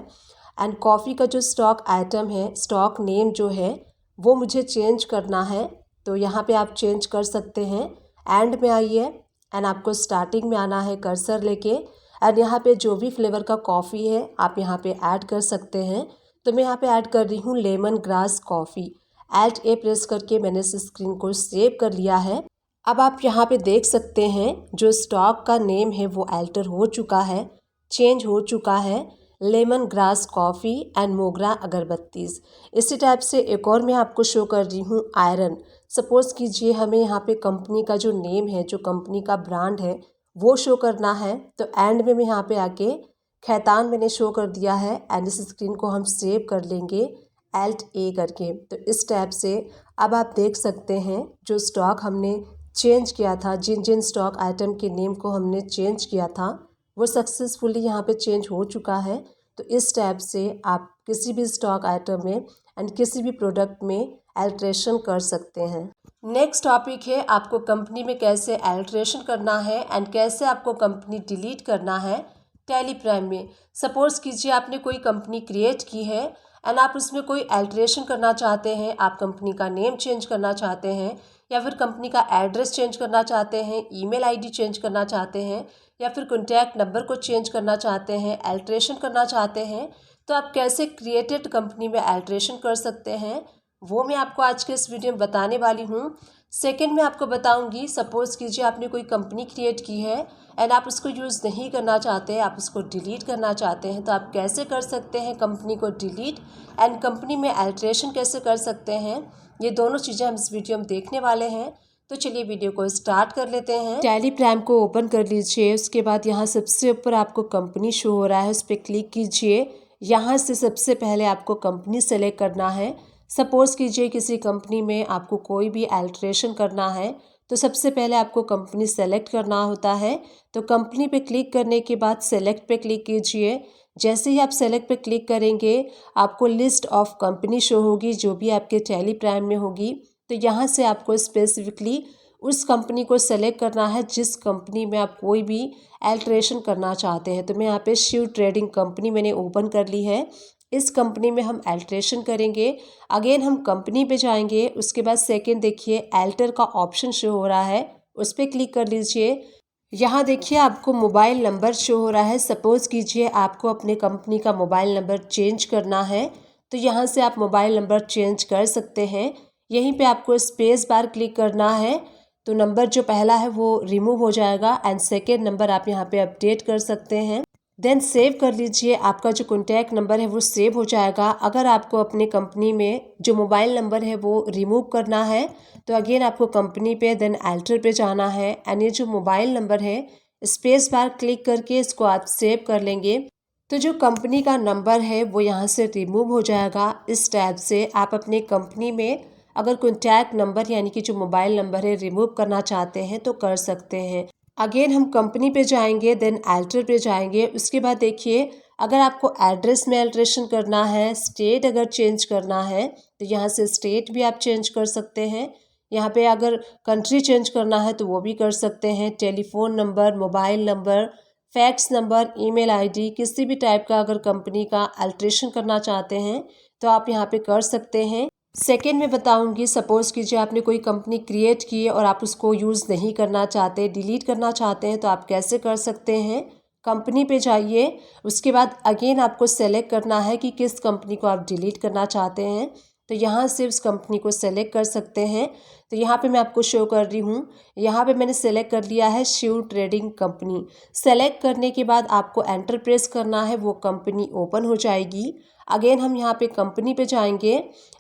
एंड कॉफ़ी का जो स्टॉक आइटम है, स्टॉक नेम जो है वो मुझे चेंज करना है, तो यहाँ पे आप चेंज कर सकते हैं। एंड में आइए एंड आपको स्टार्टिंग में आना है कर्सर लेके एंड यहाँ पे जो भी फ्लेवर का कॉफ़ी है आप यहाँ पे ऐड कर सकते हैं। तो मैं यहाँ पे ऐड कर रही हूँ lemon grass coffee. Alt A press करके मैंने इस स्क्रीन को सेव कर लिया है। अब आप यहाँ पे देख सकते हैं जो स्टॉक का नेम है वो अल्टर हो चुका है, चेंज हो चुका है, लेमन ग्रास कॉफ़ी एंड मोगरा अगरबत्तीज़। इसी टाइप से एक और मैं आपको शो कर रही हूँ आयरन। सपोज़ कीजिए हमें यहाँ पे कंपनी का जो नेम है, जो कंपनी का ब्रांड है वो शो करना है, तो एंड में मैं यहाँ पे आके खैतान मैंने शो कर दिया है एंड इस स्क्रीन को हम सेव कर लेंगे Alt A करके। तो इस टैब से अब आप देख सकते हैं जो स्टॉक हमने चेंज किया था, जिन जिन स्टॉक आइटम के नेम को हमने चेंज किया था वो सक्सेसफुली यहाँ पे चेंज हो चुका है। तो इस टैब से आप किसी भी स्टॉक आइटम में एंड किसी भी प्रोडक्ट में अल्ट्रेशन कर सकते हैं। नेक्स्ट टॉपिक है आपको कंपनी में कैसे अल्ट्रेशन करना है एंड कैसे आपको कंपनी डिलीट करना है टैली प्राइम में। सपोज़ कीजिए आपने कोई कंपनी क्रिएट की है एंड आप उसमें कोई अल्ट्रेशन करना चाहते हैं, आप कंपनी का नेम चेंज करना चाहते हैं या फिर कंपनी का एड्रेस चेंज करना चाहते हैं, ईमेल आईडी चेंज करना चाहते हैं या फिर कॉन्टैक्ट नंबर को चेंज करना चाहते हैं, अल्ट्रेशन करना चाहते हैं, तो आप कैसे क्रिएटेड कंपनी में अल्ट्रेशन कर सकते हैं वो मैं आपको आज के इस वीडियो में बताने वाली हूँ। सेकंड में आपको बताऊंगी, सपोज़ कीजिए आपने कोई कंपनी क्रिएट की है एंड आप उसको यूज़ नहीं करना चाहते, आप उसको डिलीट करना चाहते हैं, तो आप कैसे कर सकते हैं कंपनी को डिलीट एंड कंपनी में अल्ट्रेशन कैसे कर सकते हैं, ये दोनों चीज़ें हम इस वीडियो में देखने वाले हैं। तो चलिए वीडियो को स्टार्ट कर लेते हैं। टैली प्राइम को ओपन कर लीजिए। उसके बाद यहाँ सबसे ऊपर आपको कंपनी शो हो रहा है, उस पर क्लिक कीजिए। यहाँ से सबसे पहले आपको कंपनी सेलेक्ट करना है। सपोज़ कीजिए किसी कंपनी में आपको कोई भी अल्ट्रेशन करना है, तो सबसे पहले आपको कंपनी सेलेक्ट करना होता है। तो कंपनी पे क्लिक करने के बाद सेलेक्ट पे क्लिक कीजिए। जैसे ही आप सेलेक्ट पे क्लिक करेंगे आपको लिस्ट ऑफ कंपनी शो होगी जो भी आपके टैली प्राइम में होगी। तो यहाँ से आपको स्पेसिफिकली उस कंपनी को सेलेक्ट करना है जिस कंपनी में आप कोई भी अल्ट्रेशन करना चाहते हैं। तो मैं यहाँ पे शिव ट्रेडिंग कंपनी मैंने ओपन कर ली है, इस कंपनी में हम अल्ट्रेशन करेंगे। अगेन हम कंपनी पे जाएंगे, उसके बाद सेकंड देखिए अल्टर का ऑप्शन शो हो रहा है, उस पर क्लिक कर लीजिए। यहाँ देखिए आपको मोबाइल नंबर शो हो रहा है। सपोज़ कीजिए आपको अपने कंपनी का मोबाइल नंबर चेंज करना है, तो यहाँ से आप मोबाइल नंबर चेंज कर सकते हैं। यहीं पे आपको स्पेस बार क्लिक करना है, तो नंबर जो पहला है वो रिमूव हो जाएगा एंड सेकेंड नंबर आप यहाँ पे अपडेट कर सकते हैं। देन सेव कर लीजिए, आपका जो कॉन्टैक्ट नंबर है वो सेव हो जाएगा। अगर आपको अपने कंपनी में जो मोबाइल नंबर है वो रिमूव करना है, तो अगेन आपको कंपनी पे देन अल्टर पे जाना है एंड ये जो मोबाइल नंबर है स्पेस बार क्लिक करके इसको आप सेव कर लेंगे। तो जो कंपनी का नंबर है वो यहाँ से रिमूव हो जाएगा। इस टैब से आप अपने कंपनी में अगर कॉन्टैक्ट नंबर यानी कि जो मोबाइल नंबर है रिमूव करना चाहते हैं तो कर सकते हैं। अगेन हम कंपनी पे जाएंगे, देन अल्टर पे जाएंगे। उसके बाद देखिए, अगर आपको एड्रेस में अल्ट्रेशन करना है, स्टेट अगर चेंज करना है तो यहाँ से स्टेट भी आप चेंज कर सकते हैं। यहाँ पे अगर कंट्री चेंज करना है तो वो भी कर सकते हैं। Telephone number, mobile number, fax number, email ID, किसी भी टाइप का अगर कंपनी का अल्ट्रेशन करना चाहते हैं तो आप यहाँ पे कर सकते हैं। सेकेंड में बताऊंगी, सपोज़ कीजिए आपने कोई कंपनी क्रिएट की है और आप उसको यूज़ नहीं करना चाहते, डिलीट करना चाहते हैं, तो आप कैसे कर सकते हैं। कंपनी पे जाइए, उसके बाद अगेन आपको सेलेक्ट करना है कि किस कंपनी को आप डिलीट करना चाहते हैं। तो यहाँ से उस कंपनी को सेलेक्ट कर सकते हैं। तो यहाँ पे मैं आपको शो कर रही हूँ, यहाँ पे मैंने सेलेक्ट कर लिया है शिव ट्रेडिंग कंपनी। सेलेक्ट करने के बाद आपको एंटर प्रेस करना है, वो कंपनी ओपन हो जाएगी। अगेन हम यहाँ पे कंपनी पे जाएंगे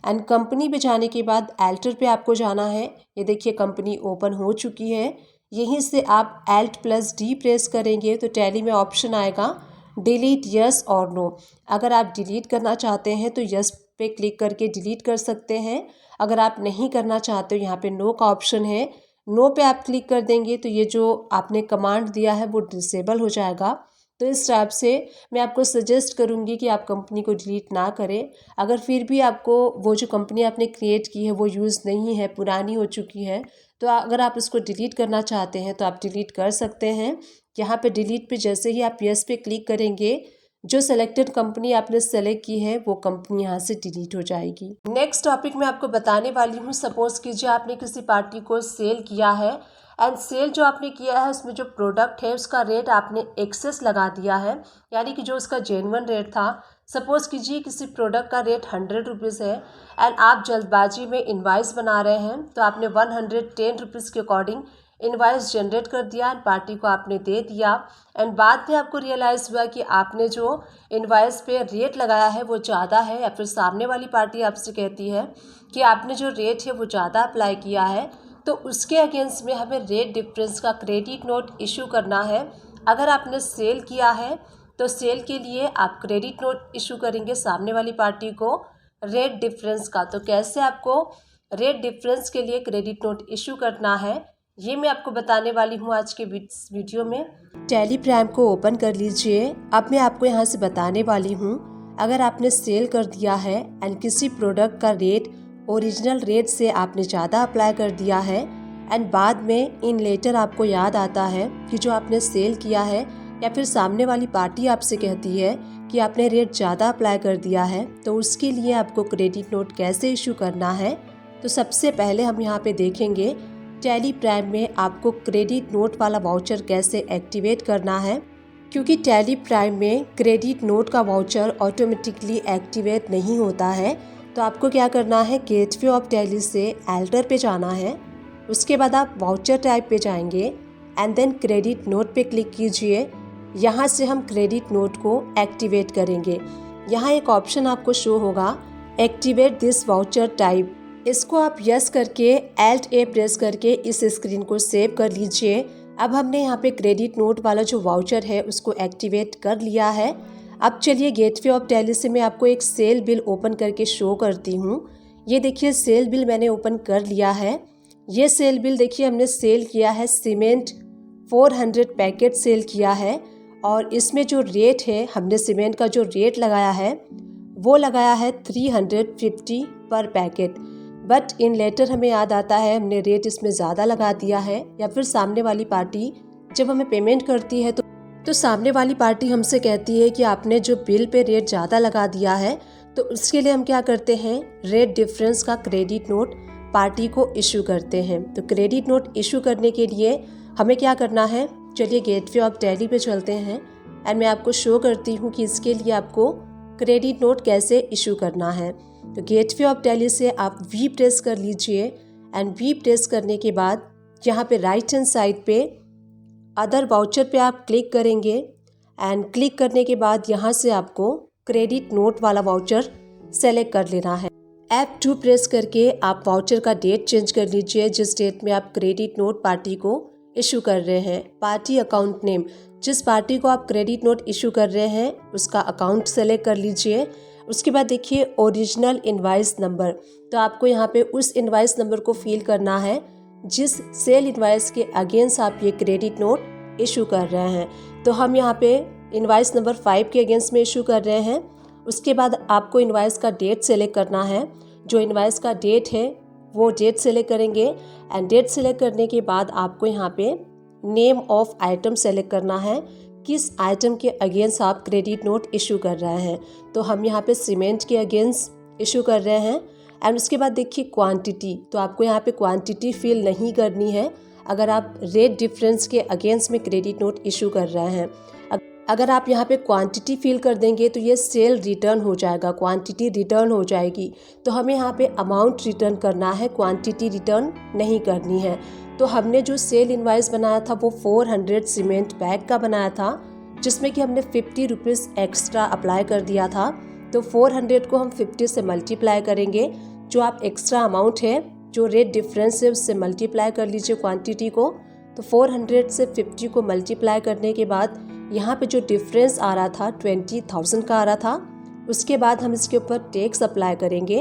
एंड कंपनी पे जाने के बाद एल्टर पे आपको जाना है। ये देखिए कंपनी ओपन हो चुकी है। यहीं से आप Alt+D प्रेस करेंगे तो टैली में ऑप्शन आएगा डिलीट यस और नो। अगर आप डिलीट करना चाहते हैं तो यस पे क्लिक करके डिलीट कर सकते हैं। अगर आप नहीं करना चाहते हो, यहाँ पे नो का ऑप्शन है, नो पे आप क्लिक कर देंगे तो ये जो आपने कमांड दिया है वो डिसेबल हो जाएगा। तो इस टाइप से मैं आपको सजेस्ट करूंगी कि आप कंपनी को डिलीट ना करें। अगर फिर भी आपको वो जो कंपनी आपने क्रिएट की है वो यूज़ नहीं है, पुरानी हो चुकी है, तो अगर आप उसको डिलीट करना चाहते हैं तो आप डिलीट कर सकते हैं। यहाँ पे डिलीट पे जैसे ही आप यस पे क्लिक करेंगे, जो सेलेक्टेड कंपनी आपने सेलेक्ट की है वो कंपनी यहाँ से डिलीट हो जाएगी। नेक्स्ट टॉपिक मैं आपको बताने वाली हूँ, सपोज कीजिए आपने किसी पार्टी को सेल किया है एंड सेल जो आपने किया है उसमें जो प्रोडक्ट है उसका रेट आपने एक्सेस लगा दिया है, यानी कि जो उसका जेन्युइन रेट था। सपोज कीजिए किसी प्रोडक्ट का रेट 100 रुपीज़ है एंड आप जल्दबाजी में इनवाइस बना रहे हैं, तो आपने 110 रुपीज़ के अकॉर्डिंग इनवाइस जनरेट कर दिया एंड पार्टी को आपने दे दिया। एंड बाद में आपको रियलाइज़ हुआ कि आपने जो इनवाइस पे रेट लगाया है वो ज़्यादा है, या फिर सामने वाली पार्टी आपसे कहती है कि आपने जो रेट है वो ज़्यादा अप्लाई किया है, तो उसके अगेंस्ट में हमें रेट डिफरेंस का क्रेडिट नोट इशू करना है। अगर आपने सेल किया है तो सेल के लिए आप क्रेडिट नोट इशू करेंगे सामने वाली पार्टी को रेट डिफरेंस का। तो कैसे आपको रेट डिफरेंस के लिए क्रेडिट नोट इशू करना है ये मैं आपको बताने वाली हूँ आज के वीडियो में। टैली प्राइम को ओपन कर लीजिए। अब मैं आपको यहाँ से बताने वाली हूँ, अगर आपने सेल कर दिया है एंड किसी प्रोडक्ट का रेट ओरिजिनल रेट से आपने ज़्यादा अप्लाई कर दिया है एंड बाद में इन लेटर आपको याद आता है कि जो आपने सेल किया है, या फिर सामने वाली पार्टी आपसे कहती है कि आपने रेट ज़्यादा अप्लाई कर दिया है, तो उसके लिए आपको क्रेडिट नोट कैसे इशू करना है। तो सबसे पहले हम यहाँ पे देखेंगे टैली प्राइम में आपको क्रेडिट नोट वाला वाउचर कैसे एक्टिवेट करना है, क्योंकि टैली प्राइम में क्रेडिट नोट का वाउचर ऑटोमेटिकली एक्टिवेट नहीं होता है। तो आपको क्या करना है, गेटवे ऑफ टैली से एल्टर पे जाना है। उसके बाद आप वाउचर टाइप पे जाएंगे एंड देन क्रेडिट नोट पे क्लिक कीजिए। यहाँ से हम क्रेडिट नोट को एक्टिवेट करेंगे। यहाँ एक ऑप्शन आपको शो होगा एक्टिवेट दिस वाउचर टाइप। इसको आप यस करके Alt+A प्रेस करके इस स्क्रीन को सेव कर लीजिए। अब हमने यहाँ पे क्रेडिट नोट वाला जो वाउचर है उसको एक्टिवेट कर लिया है। अब चलिए गेटवे ऑफ टैली से मैं आपको एक सेल बिल ओपन करके शो करती हूँ। ये देखिए सेल बिल मैंने ओपन कर लिया है। ये सेल बिल देखिए हमने सेल किया है सीमेंट 400 पैकेट सेल किया है, और इसमें जो रेट है हमने सीमेंट का जो रेट लगाया है वो लगाया है 350 पर पैकेट। बट इन लेटर हमें याद आता है हमने रेट इसमें ज़्यादा लगा दिया है, या फिर सामने वाली पार्टी जब हमें पेमेंट करती है तो सामने वाली पार्टी हमसे कहती है कि आपने जो बिल पे रेट ज़्यादा लगा दिया है, तो उसके लिए हम क्या करते हैं, रेट डिफरेंस का क्रेडिट नोट पार्टी को इशू करते हैं। तो क्रेडिट नोट इशू करने के लिए हमें क्या करना है, चलिए गेटवे ऑफ टैली पे चलते हैं एंड मैं आपको शो करती हूँ कि इसके लिए आपको क्रेडिट नोट कैसे इशू करना है। तो गेटवे ऑफ टैली से आप वी प्रेस कर लीजिए एंड वी प्रेस करने के बाद यहाँ पे राइट हैंड साइड पे अदर वाउचर पे आप क्लिक करेंगे एंड क्लिक करने के बाद यहाँ से आपको क्रेडिट नोट वाला वाउचर सेलेक्ट कर लेना है। F2 प्रेस करके आप वाउचर का डेट चेंज कर लीजिए, जिस डेट में आप क्रेडिट नोट पार्टी को इशू कर रहे हैं। पार्टी अकाउंट नेम, जिस पार्टी को आप क्रेडिट नोट इशू कर रहे हैं उसका अकाउंट सेलेक्ट कर लीजिए। उसके बाद देखिए ओरिजिनल इनवाइस नंबर, तो आपको यहाँ पे उस इनवाइस नंबर को फिल करना है जिस सेल इनवाइस के अगेंस्ट आप ये क्रेडिट नोट इशू कर रहे हैं। तो हम यहाँ पे इनवाइस नंबर 5 के अगेंस्ट में इशू कर रहे हैं। उसके बाद आपको इनवाइस का डेट सेलेक्ट करना है। जो इनवाइस का डेट है वो डेट सेलेक्ट करेंगे एंड डेट सेलेक्ट करने के बाद आपको यहाँ पे नेम ऑफ आइटम सेलेक्ट करना है, किस आइटम के अगेंस्ट आप क्रेडिट नोट इशू कर रहे हैं। तो हम यहाँ पे सीमेंट के अगेंस्ट इशू कर रहे हैं। एंड उसके बाद देखिए क्वांटिटी, तो आपको यहाँ पे क्वांटिटी फिल नहीं करनी है अगर आप रेट डिफरेंस के अगेंस्ट में क्रेडिट नोट इशू कर रहे हैं। अगर आप यहाँ पे क्वांटिटी फिल कर देंगे तो ये सेल रिटर्न हो जाएगा, क्वांटिटी रिटर्न हो जाएगी। तो हमें यहाँ पे अमाउंट रिटर्न करना है, क्वांटिटी रिटर्न नहीं करनी है। तो हमने जो सेल इनवाइस बनाया था वो 400 सीमेंट बैग का बनाया था, जिसमें कि हमने 50 रुपीज़ एक्स्ट्रा अप्लाई कर दिया था। तो 400 को हम 50 से मल्टीप्लाई करेंगे, जो आप एक्स्ट्रा अमाउंट है जो रेट डिफरेंस है उससे मल्टीप्लाई कर लीजिए क्वांटिटी को। तो 400 से 50 को मल्टीप्लाई करने के बाद यहाँ पे जो डिफरेंस आ रहा था 20,000 का आ रहा था। उसके बाद हम इसके ऊपर टैक्स अप्लाई करेंगे।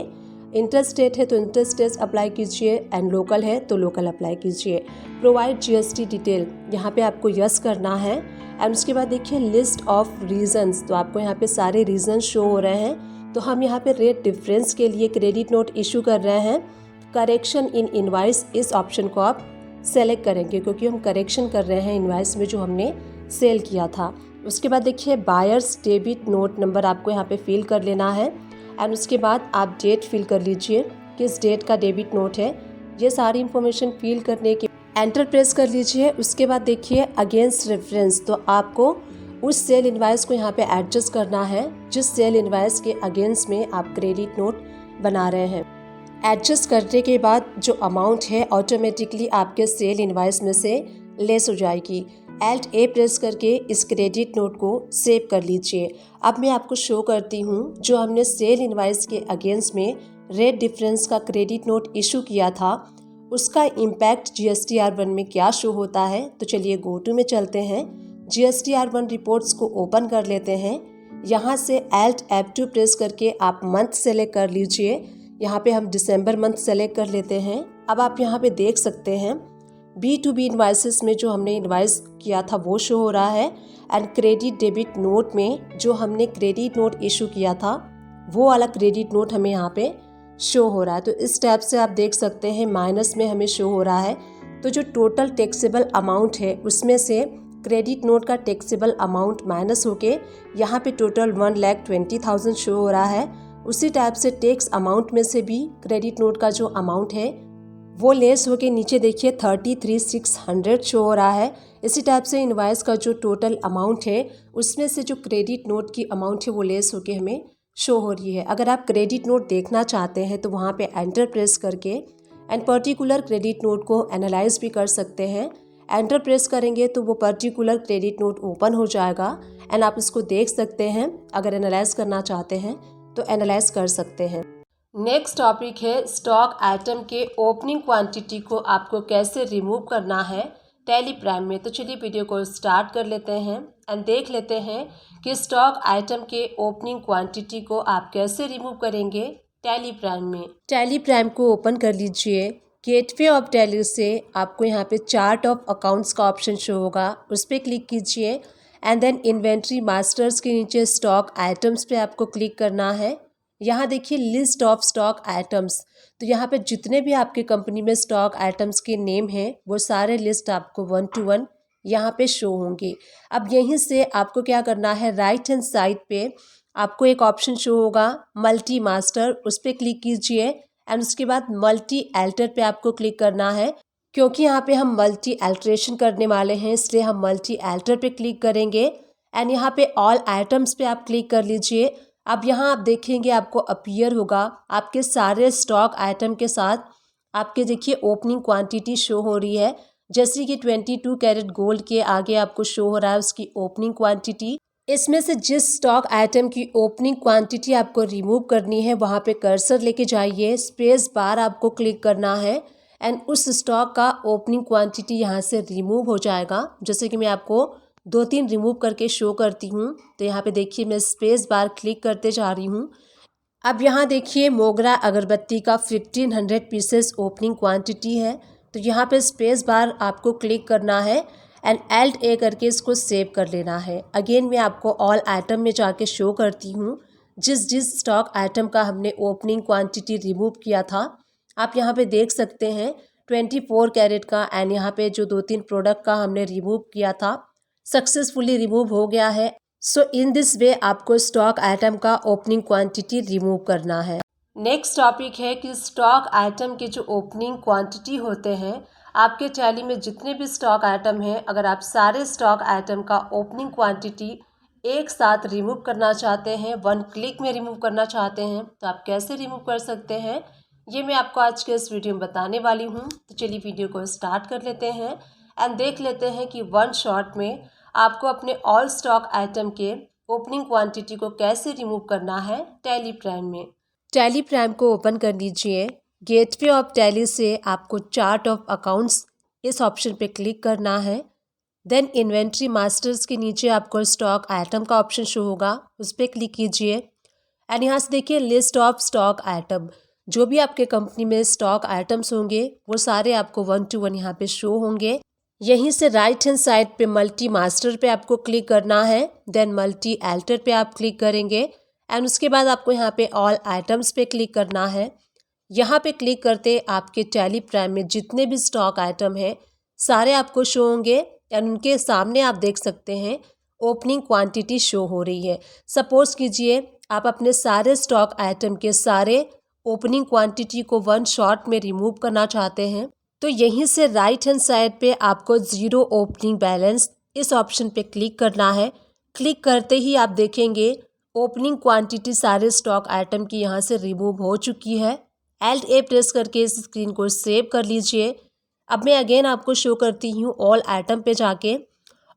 इंटरस्टेट है तो इंटरस्टेट अप्लाई कीजिए एंड लोकल है तो लोकल अप्लाई कीजिए। प्रोवाइड जीएसटी डिटेल, यहाँ पे आपको यस करना है। एंड उसके बाद देखिए लिस्ट ऑफ रीजंस, तो आपको यहाँ पे सारे रीजन शो हो रहे हैं। तो हम यहाँ पे रेट डिफरेंस के लिए क्रेडिट नोट इशू कर रहे हैं। करेक्शन इन इनवाइस, इस ऑप्शन को आप सेलेक्ट करेंगे क्योंकि हम करेक्शन कर रहे हैं इनवाइस में जो हमने सेल किया था। उसके बाद देखिए बायर्स डेबिट नोट नंबर आपको यहाँ पे फिल कर लेना है। एंड उसके बाद आप डेट फिल कर लीजिए, किस डेट का डेबिट नोट है। ये सारी इन्फॉर्मेशन फिल करने के एंटर प्रेस कर लीजिए। उसके बाद देखिए अगेंस्ट रेफरेंस, तो आपको उस सेल इनवाइस को यहाँ पे एडजस्ट करना है जिस सेल इनवाइस के अगेंस्ट में आप क्रेडिट नोट बना रहे हैं। एडजस्ट करने के बाद जो अमाउंट है ऑटोमेटिकली आपके सेल इनवाइस में से लेस हो जाएगी। Alt A प्रेस करके इस क्रेडिट नोट को सेव कर लीजिए। अब मैं आपको शो करती हूँ जो हमने सेल इनवाइस के अगेंस्ट में रेट डिफरेंस का क्रेडिट नोट इशू किया था उसका इम्पैक्ट GSTR1 में क्या शो होता है। तो चलिए गो टू में चलते हैं, GSTR1 रिपोर्ट्स को ओपन कर लेते हैं। यहाँ से Alt F2 प्रेस करके आप मंथ सेलेक्ट कर लीजिए। यहाँ पे हम दिसंबर मंथ सेलेक्ट कर लेते हैं। अब आप यहाँ पे देख सकते हैं B2B इनवाइसेस में जो हमने इनवाइस किया था वो शो हो रहा है एंड क्रेडिट डेबिट नोट में जो हमने क्रेडिट नोट इशू किया था वो वाला क्रेडिट नोट हमें यहाँ पे शो हो रहा है। तो इस टैब से आप देख सकते हैं माइनस में हमें शो हो रहा है। तो जो टोटल टैक्सेबल अमाउंट है उसमें से क्रेडिट नोट का टैक्सेबल अमाउंट माइनस होके यहाँ पे टोटल 1,20,000 शो हो रहा है। उसी टाइप से टैक्स अमाउंट में से भी क्रेडिट नोट का जो अमाउंट है वो लेस होके नीचे देखिए 33,600 शो हो रहा है। इसी टाइप से इनवाइस का जो टोटल अमाउंट है उसमें से जो क्रेडिट नोट की अमाउंट है वो लेस होके हमें शो हो रही है। अगर आप क्रेडिट नोट देखना चाहते हैं तो वहाँ पे एंटर प्रेस करके एंड पर्टिकुलर क्रेडिट नोट को एनालाइज भी कर सकते हैं। एंटर प्रेस करेंगे तो वो पर्टिकुलर क्रेडिट नोट ओपन हो जाएगा एंड आप इसको देख सकते हैं। अगर एनालाइज करना चाहते हैं तो एनालाइज कर सकते हैं। नेक्स्ट टॉपिक है स्टॉक आइटम के ओपनिंग क्वांटिटी को आपको कैसे रिमूव करना है टैली प्राइम में। तो चलिए वीडियो को स्टार्ट कर लेते हैं एंड देख लेते हैं कि स्टॉक आइटम के ओपनिंग क्वांटिटी को आप कैसे रिमूव करेंगे टैली प्राइम में। टैली प्राइम को ओपन कर लीजिए। गेटवे ऑफ टैली से आपको यहाँ पे चार्ट ऑफ अकाउंट्स का ऑप्शन शो होगा, उस पर क्लिक कीजिए एंड देन इन्वेंट्री मास्टर्स के नीचे स्टॉक आइटम्स पे आपको क्लिक करना है। यहाँ देखिए लिस्ट ऑफ स्टॉक आइटम्स, तो यहाँ पे जितने भी आपके कंपनी में स्टॉक आइटम्स के नेम हैं वो सारे लिस्ट आपको 1 to 1 यहाँ पे शो होंगे। अब यहीं से आपको क्या करना है, राइट हैंड साइड पे आपको एक ऑप्शन शो होगा मल्टी मास्टर, उस पर क्लिक कीजिए एंड उसके बाद मल्टी एल्टर पे आपको क्लिक करना है। क्योंकि यहाँ पे हम मल्टी एल्ट्रेशन करने वाले हैं इसलिए हम मल्टी एल्टर पे क्लिक करेंगे एंड यहाँ पे ऑल आइटम्स पे आप क्लिक कर लीजिए। अब यहाँ आप देखेंगे आपको अपीयर होगा आपके सारे स्टॉक आइटम के साथ आपके देखिए ओपनिंग क्वांटिटी शो हो रही है। जैसे कि 22 कैरेट गोल्ड के आगे आपको शो हो रहा है उसकी ओपनिंग क्वांटिटी। इसमें से जिस स्टॉक आइटम की ओपनिंग क्वांटिटी आपको रिमूव करनी है वहाँ पे कर्सर लेके जाइए, स्पेस बार आपको क्लिक करना है एंड उस स्टॉक का ओपनिंग क्वांटिटी यहाँ से रिमूव हो जाएगा। जैसे कि मैं आपको 2-3 रिमूव करके शो करती हूँ। तो यहाँ पे देखिए मैं स्पेस बार क्लिक करते जा रही हूँ। अब यहाँ देखिए मोगरा अगरबत्ती का 1500 पीसेस ओपनिंग क्वांटिटी है। तो यहाँ पे स्पेस बार आपको क्लिक करना है एंड Alt A करके इसको सेव कर लेना है। अगेन मैं आपको ऑल आइटम में जाके शो करती हूँ जिस जिस स्टॉक आइटम का हमने ओपनिंग क्वांटिटी रिमूव किया था। आप यहाँ पे देख सकते हैं 24 कैरेट का एंड यहाँ पे जो 2-3 प्रोडक्ट का हमने रिमूव किया था सक्सेसफुली रिमूव हो गया है। सो इन दिस वे आपको स्टॉक आइटम का ओपनिंग क्वांटिटी रिमूव करना है। नेक्स्ट टॉपिक है कि स्टॉक आइटम के जो ओपनिंग क्वांटिटी होते हैं, आपके टैली में जितने भी स्टॉक आइटम हैं, अगर आप सारे स्टॉक आइटम का ओपनिंग क्वांटिटी एक साथ रिमूव करना चाहते हैं, 1 क्लिक में रिमूव करना चाहते हैं, तो आप कैसे रिमूव कर सकते हैं ये मैं आपको आज के इस वीडियो में बताने वाली हूँ। तो चलिए वीडियो को स्टार्ट कर लेते हैं एंड देख लेते हैं कि 1 शॉट में आपको अपने ऑल स्टॉक आइटम के ओपनिंग क्वांटिटी को कैसे रिमूव करना है टैली प्राइम में। टैली प्राइम को ओपन कर लीजिए। गेटवे ऑफ टैली से आपको चार्ट ऑफ अकाउंट्स इस ऑप्शन पे क्लिक करना है। देन इन्वेंट्री मास्टर्स के नीचे आपको स्टॉक आइटम का ऑप्शन शो होगा, उस पर क्लिक कीजिए एंड यहाँ से देखिए लिस्ट ऑफ स्टॉक आइटम। जो भी आपके कंपनी में स्टॉक आइटम्स होंगे वो सारे आपको 1 to 1 यहाँ पे शो होंगे। यहीं से राइट हैंड साइड पे मल्टी मास्टर पे आपको क्लिक करना है। देन मल्टी एल्टर पे आप क्लिक करेंगे एंड उसके बाद आपको यहाँ पे ऑल आइटम्स पे क्लिक करना है। यहाँ पे क्लिक करते आपके टैली प्राइम में जितने भी स्टॉक आइटम हैं सारे आपको शो होंगे एंड उनके सामने आप देख सकते हैं ओपनिंग क्वांटिटी शो हो रही है। सपोज कीजिए आप अपने सारे स्टॉक आइटम के सारे ओपनिंग क्वांटिटी को 1 शॉट में रिमूव करना चाहते हैं, तो यहीं से राइट हैंड साइड पे आपको 0 ओपनिंग बैलेंस इस ऑप्शन पे क्लिक करना है। क्लिक करते ही आप देखेंगे ओपनिंग क्वांटिटी सारे स्टॉक आइटम की यहाँ से रिमूव हो चुकी है। Alt A प्रेस करके इस स्क्रीन को सेव कर लीजिए। अब मैं अगेन आपको शो करती हूँ ऑल आइटम पे जाके।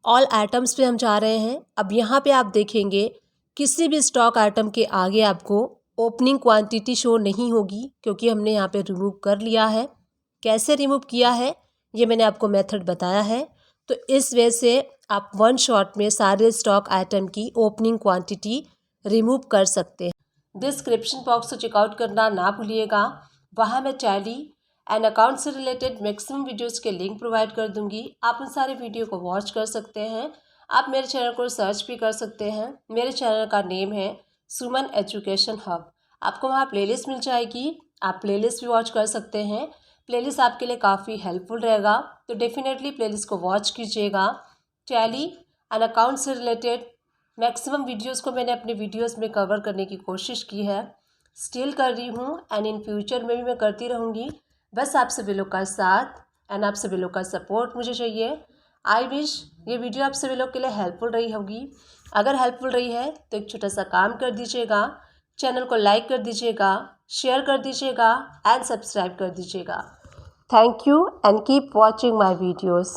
ऑल आइटम्स पे हम जा रहे हैं। अब यहाँ पे आप देखेंगे किसी भी स्टॉक आइटम के आगे आपको ओपनिंग क्वांटिटी शो नहीं होगी क्योंकि हमने यहाँ पे रिमूव कर लिया है। कैसे रिमूव किया है ये मैंने आपको मेथड बताया है। तो इस वे से आप 1 शॉट में सारे स्टॉक आइटम की ओपनिंग क्वांटिटी रिमूव कर सकते हैं। डिस्क्रिप्शन बॉक्स को चेकआउट करना ना भूलिएगा, वहाँ मैं टैली एंड अकाउंट से रिलेटेड मैक्सिमम वीडियोस के लिंक प्रोवाइड कर दूंगी। आप उन सारे वीडियो को वॉच कर सकते हैं। आप मेरे चैनल को सर्च भी कर सकते हैं। मेरे चैनल का नेम है सुमन एजुकेशन हब। आपको वहाँ प्लेलिस्ट मिल जाएगी, आप प्लेलिस्ट भी वॉच कर सकते हैं। प्लेलिस्ट आपके लिए काफ़ी हेल्पफुल रहेगा, तो डेफिनेटली प्लेलिस्ट को वॉच कीजिएगा। टैली एंड अकाउंट से रिलेटेड मैक्सिमम वीडियोस को मैंने अपने वीडियोस में कवर करने की कोशिश की है, स्टिल कर रही हूँ एंड इन फ्यूचर में भी मैं करती रहूँगी। बस आप सभी लोग का साथ एंड आप सभी लोग का सपोर्ट मुझे चाहिए। आई विश ये वीडियो आप सभी लोग के लिए हेल्पफुल रही होगी। अगर हेल्पफुल रही है तो एक छोटा सा काम कर दीजिएगा, चैनल को लाइक कर दीजिएगा, शेयर कर दीजिएगा एंड सब्सक्राइब कर दीजिएगा। Thank you and keep watching my videos.